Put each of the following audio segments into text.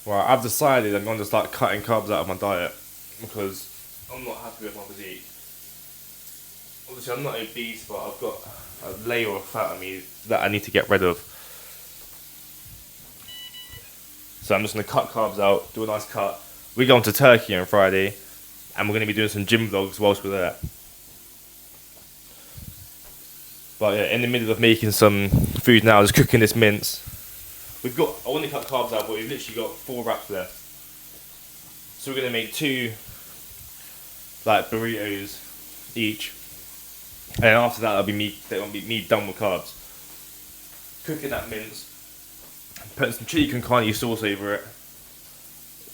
Well, I've decided I'm going to start cutting carbs out of my diet because I'm not happy with my physique. Obviously, I'm not obese, but I've got a layer of fat on me that I need to get rid of. So I'm just going to cut carbs out, do a nice cut. We're going to Turkey on Friday, and we're going to be doing some gym vlogs whilst we're there. But yeah, in the middle of making some food now, just cooking this mince. I want to cut carbs out, but we've literally got 4 wraps left. So we're going to make 2 like burritos each. And then after that, that'll be me done with carbs. Cooking that mince, putting some chili con carne sauce over it,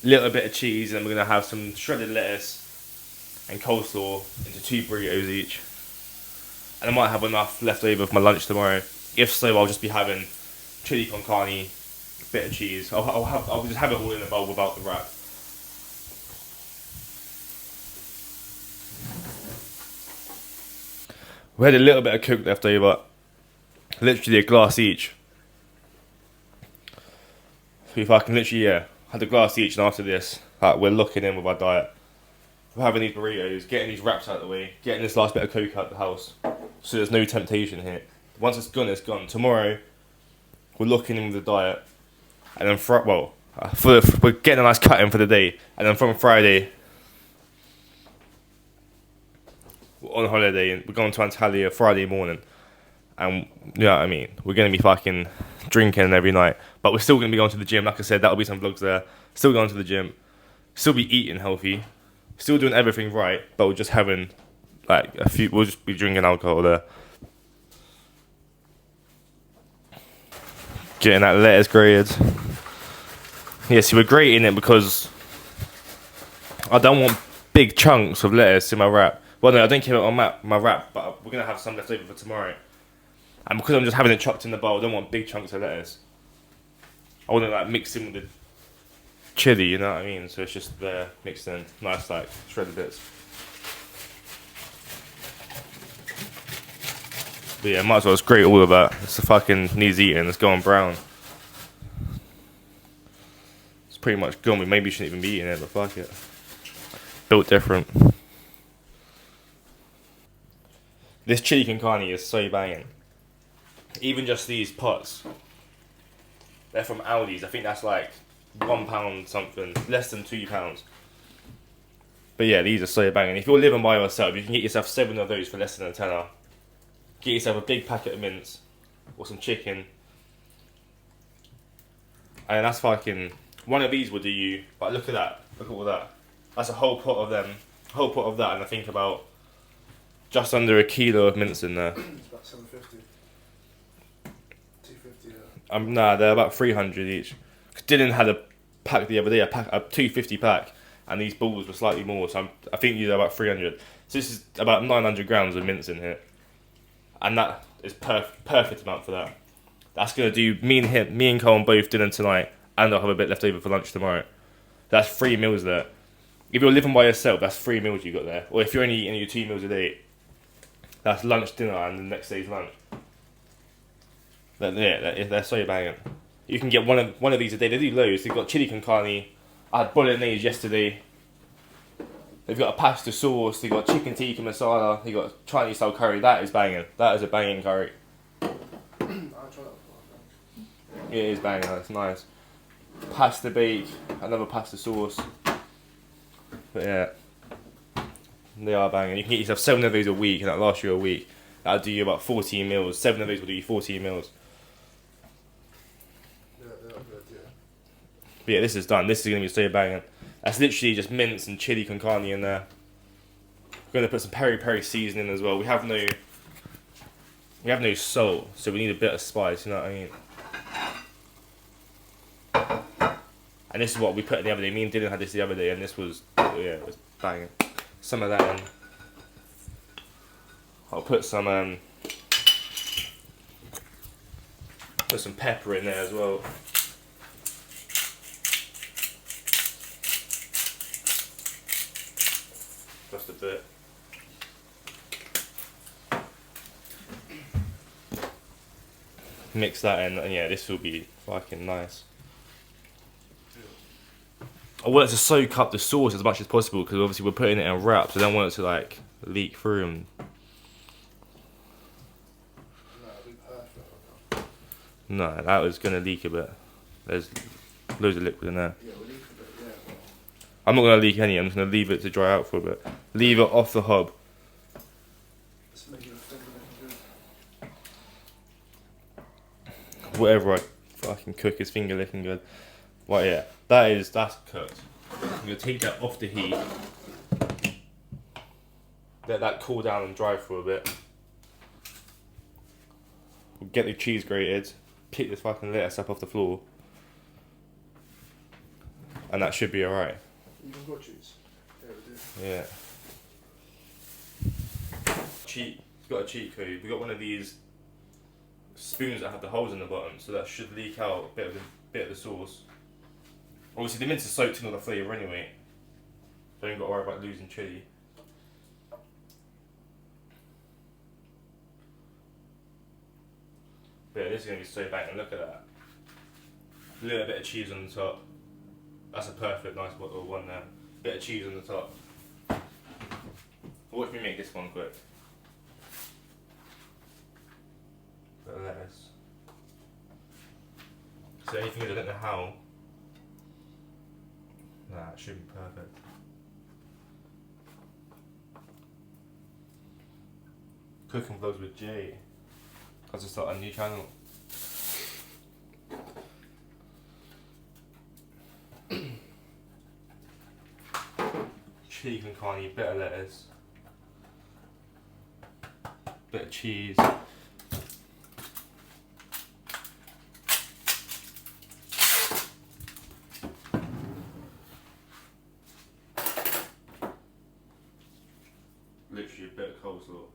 a little bit of cheese, and we're gonna have some shredded lettuce and coleslaw into 2 burritos each. And I might have enough left over for my lunch tomorrow. If so, I'll just be having chili con carne, a bit of cheese. I'll just have it all in a bowl without the wrap. We had a little bit of Coke left over, literally a glass each. So if I can literally, have a glass each, and after this, we're locking in with our diet. We're having these burritos, getting these wraps out of the way, getting this last bit of Coke out the house, so there's no temptation here. Once it's gone, it's gone. Tomorrow, we're locking in with the diet, and then we're getting a nice cut in for the day, and then from Friday, on holiday, and we're going to Antalya Friday morning, and you know what I mean, we're going to be fucking drinking every night, but we're still going to be going to the gym. Like I said, that'll be some vlogs there. Still going to the gym, still be eating healthy, still doing everything right, but we're just having we'll just be drinking alcohol there. Getting that lettuce grated. Yeah, see, we're grating it because I don't want big chunks of lettuce in my wrap. Well, no, I don't care about my wrap, but we're going to have some left over for tomorrow. And because I'm just having it chopped in the bowl, I don't want big chunks of lettuce. I want to mix in with the chili, you know what I mean? So it's just there, mixed in, nice shredded bits. But yeah, might as well just grate all of that. It's fucking needs eating, it's going brown. It's pretty much gone, we maybe shouldn't even be eating it, but fuck it. Built different. This chili con carne is so banging. Even just these pots, they're from Aldi's. I think that's like £1 something, less than £2. But yeah, these are so banging. If you're living by yourself, you can get yourself 7 of those for less than a tenner. Get yourself a big packet of mince or some chicken, and that's fucking. One of these will do you. But look at that. Look at all that. That's a whole pot of them. A whole pot of that, and I think about just under a kilo of mince in there. It's about 750. 250, yeah. Nah, they're about 300 each. Dylan had a pack the other day, a 250 pack, and these balls were slightly more, so I think these are about 300. So this is about 900 grams of mince in here, and that is perfect amount for that. That's gonna do me and Cole both dinner tonight, and I'll have a bit left over for lunch tomorrow. That's 3 meals there. If you're living by yourself, that's 3 meals you got there. Or if you're only eating your 2 meals a day, that's lunch, dinner, and the next day's lunch. They're so banging. You can get one of these a day. They do loads. They've got chili con carne. I had bolognese yesterday. They've got a pasta sauce. They've got chicken tikka masala. They've got Chinese style curry. That is banging. That is a banging curry. I'll try that before. It is banging. That's nice. Pasta bake. Another pasta sauce. But yeah, they are banging. You can get yourself 7 of those a week, and that lasts you a week. That'll do you about 14 meals. 7 of those will do you 14 meals. Yeah, they're good, yeah. But yeah, this is done. This is going to be so banging. That's literally just mince and chili con carne in there. We're going to put some peri-peri seasoning as well. We have no salt, so we need a bit of spice, you know what I mean? And this is what we put in the other day. Me and Dylan had this the other day, and this was, it was banging. Some of that in. I'll put some pepper in there as well. Just a bit. Mix that in, and yeah, this will be fucking nice. I want it to soak up the sauce as much as possible because obviously we're putting it in wraps. I don't want it to like leak through and. No, it'll be perfect. No, that was gonna leak a bit. There's loads of liquid in there. Yeah, we'll leave a bit, yeah. Well, I'm not gonna leak any. I'm just gonna leave it to dry out for a bit. Leave it off the hob. let's make it a finger looking good. Whatever I fucking cook is finger licking good. Right, yeah, that's cooked. I'm gonna take that off the heat. Let that cool down and dry for a bit. We'll get the cheese grated. Pick this fucking lettuce up off the floor. And that should be alright. You've got cheese? Yeah, we do. Yeah. It's got a cheat code. We got one of these spoons that have the holes in the bottom, so that should leak out a bit of the sauce. Obviously, the mince is soaked in all the flavour anyway, so you ain't got to worry about losing chilli. But yeah, this is going to be so banging. Look at that. A little bit of cheese on the top. That's a perfect, nice bottle of one there. Bit of cheese on the top. Watch me make this one quick. Bit of lettuce. So anything I don't know how. Nah, it should be perfect. Cooking vlogs with Jay. I just started a new channel. Chili con carne, bit of lettuce, bit of cheese. Literally a bit of coleslaw.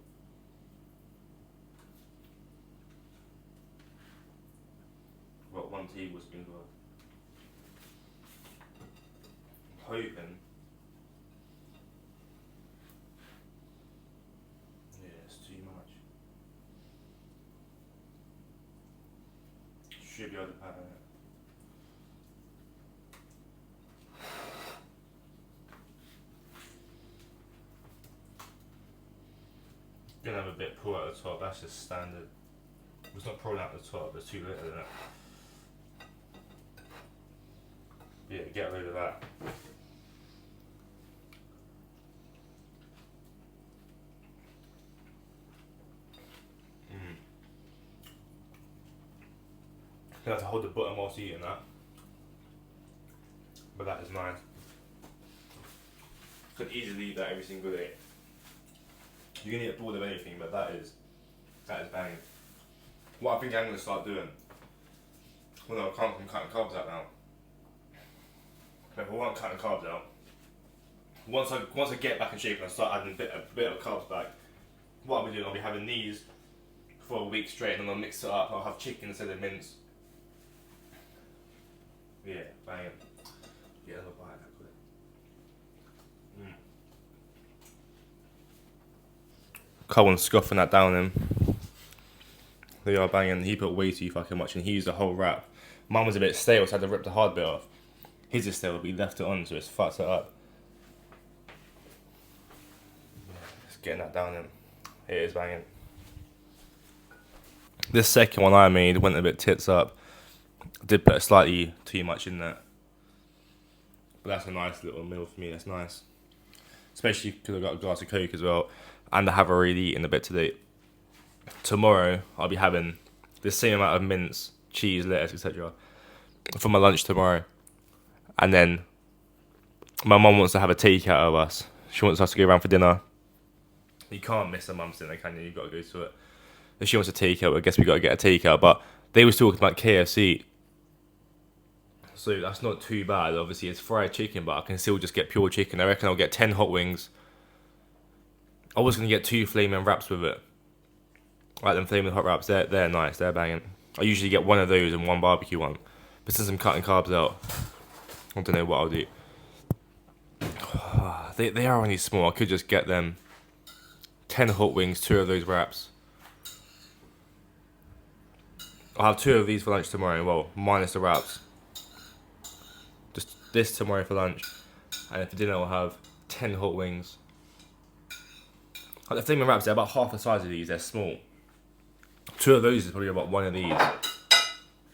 About 1 tablespoon worth. Hoping. Yeah, it's too much. Should be able to pattern it. Gonna have a bit pull at the top, that's just standard. It's not pulling out the top, there's too little in it. Yeah, get rid of that. Gonna have to hold the button whilst eating that. But that is nice. Could easily eat that every single day. You can eat a bowl of anything, but that is banging. What I think I'm gonna start doing. Well, no, I can't. I'm cutting carbs out now. But if I want cutting carbs out, once I get back in shape and I start adding a bit of carbs back, what I'll be doing, I'll be having these for a week straight, and then I'll mix it up. I'll have chicken instead of mince. Yeah, banging. Get a little bite of that quick. Colin's scoffing that down him. They are banging. He put way too fucking much and he used the whole wrap. Mine was a bit stale, so I had to rip the hard bit off. His is stale, but he left it on, so it's fucked it up. Just getting that down him. It is banging. This second one I made went a bit tits up. I did put slightly too much in there. But that's a nice little meal for me, that's nice. Especially because I've got a glass of Coke as well. And I have already eaten a bit today. Tomorrow, I'll be having the same amount of mince, cheese, lettuce, etc. for my lunch tomorrow. And then my mum wants to have a takeout of us. She wants us to go around for dinner. You can't miss a mum's dinner, can you? You've got to go to it. If she wants a takeout, I guess we got to get a takeout. But they was talking about KFC. So that's not too bad. Obviously, it's fried chicken, but I can still just get pure chicken. I reckon I'll get 10 hot wings. I was going to get 2 flaming wraps with it. Like them flaming hot wraps, they're nice, they're banging. I usually get one of those and 1 barbecue one. But since I'm cutting carbs out, I don't know what I'll do. They are only small. I could just get them 10 hot wings, 2 of those wraps. I'll have 2 of these for lunch tomorrow. Well, minus the wraps. Just this tomorrow for lunch, and for dinner I'll have 10 hot wings. Like the flaming wraps, they're about half the size of these. They're small. 2 of those is probably about 1 of these.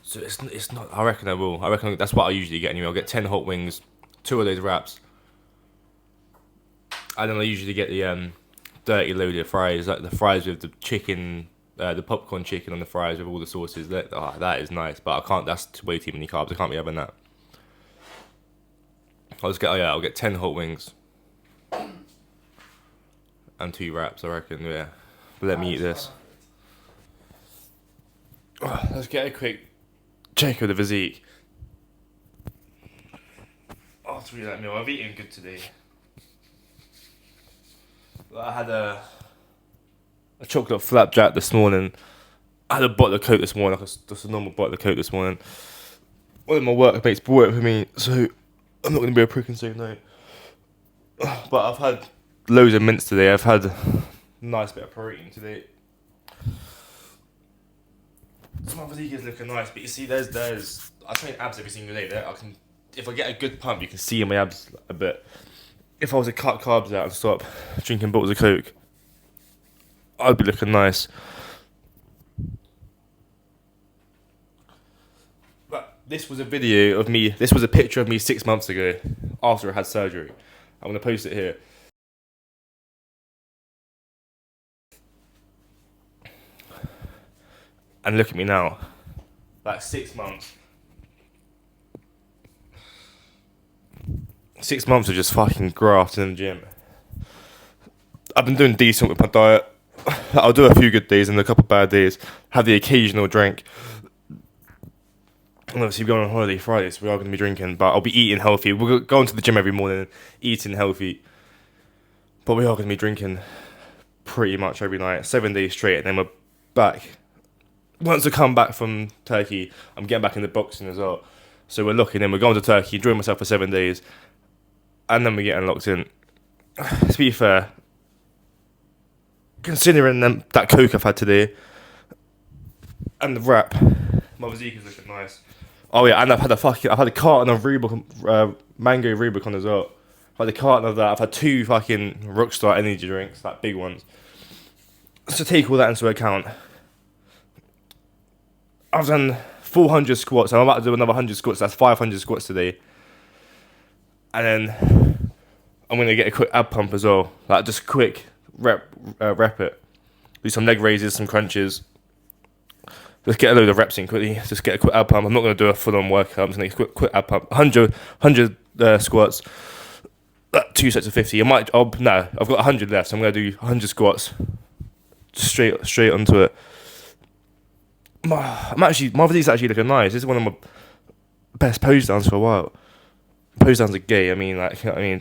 So it's not. I reckon I will. I reckon that's what I usually get anyway. I'll get 10 hot wings, 2 of those wraps, and then I usually get the dirty loaded fries, like the fries with the chicken, the popcorn chicken on the fries with all the sauces. That is nice, but I can't. That's way too many carbs. I can't be having that. I'll get 10 hot wings and 2 wraps. I reckon. Yeah, but let me eat this. Let's get a quick check of the physique. After that meal, I've eaten good today. I had a chocolate flapjack this morning. I had a bottle of Coke this morning, like just a normal bottle of Coke this morning. One of my workmates brought it for me, so I'm not going to be a prick and say no. But I've had loads of mints today. I've had a nice bit of protein today. So my physique is looking nice, but you see, I train abs every single day. If I get a good pump, you can see in my abs a bit. If I was to cut carbs out and stop drinking bottles of Coke, I'd be looking nice. But this was a video of me. This was a picture of me 6 months ago, after I had surgery. I'm gonna post it here. And look at me now. Like 6 months. 6 months of just fucking grafting in the gym. I've been doing decent with my diet. I'll do a few good days and a couple bad days. Have the occasional drink. And obviously we're going on holiday Friday, so we are going to be drinking. But I'll be eating healthy. We're going to the gym every morning, eating healthy. But we are going to be drinking pretty much every night, 7 days straight, and then we're back. Once I come back from Turkey, I'm getting back into boxing as well. So we're looking in. We're going to Turkey, enjoying myself for 7 days, and then we're getting locked in. To be fair, considering that Coke I've had today and the wrap, my physique is looking nice. Oh yeah, and I've had a carton of mango Rubicon as well. I've had a carton of that. I've had 2 fucking Rockstar energy drinks, like big ones. So take all that into account. I've done 400 squats, and I'm about to do another 100 squats. That's 500 squats today. And then I'm going to get a quick ab pump as well. Like just quick rep it. Do some leg raises, some crunches. Just get a load of reps in quickly. Just get a quick ab pump. I'm not going to do a full-on workout. I'm just going to get a quick ab pump. 100 squats. 2 sets of 50. I've got 100 left, so I'm going to do 100 squats. Straight onto it. My physique's actually looking nice. This is one of my best pose downs for a while. Pose downs are gay. I mean,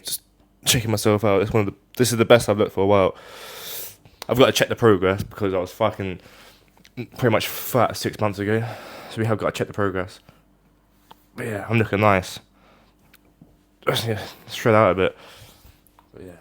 just checking myself out. This is the best I've looked for a while. I've got to check the progress because I was fucking pretty much fat 6 months ago. So we have got to check the progress. But yeah, I'm looking nice. Just shred out a bit. But yeah.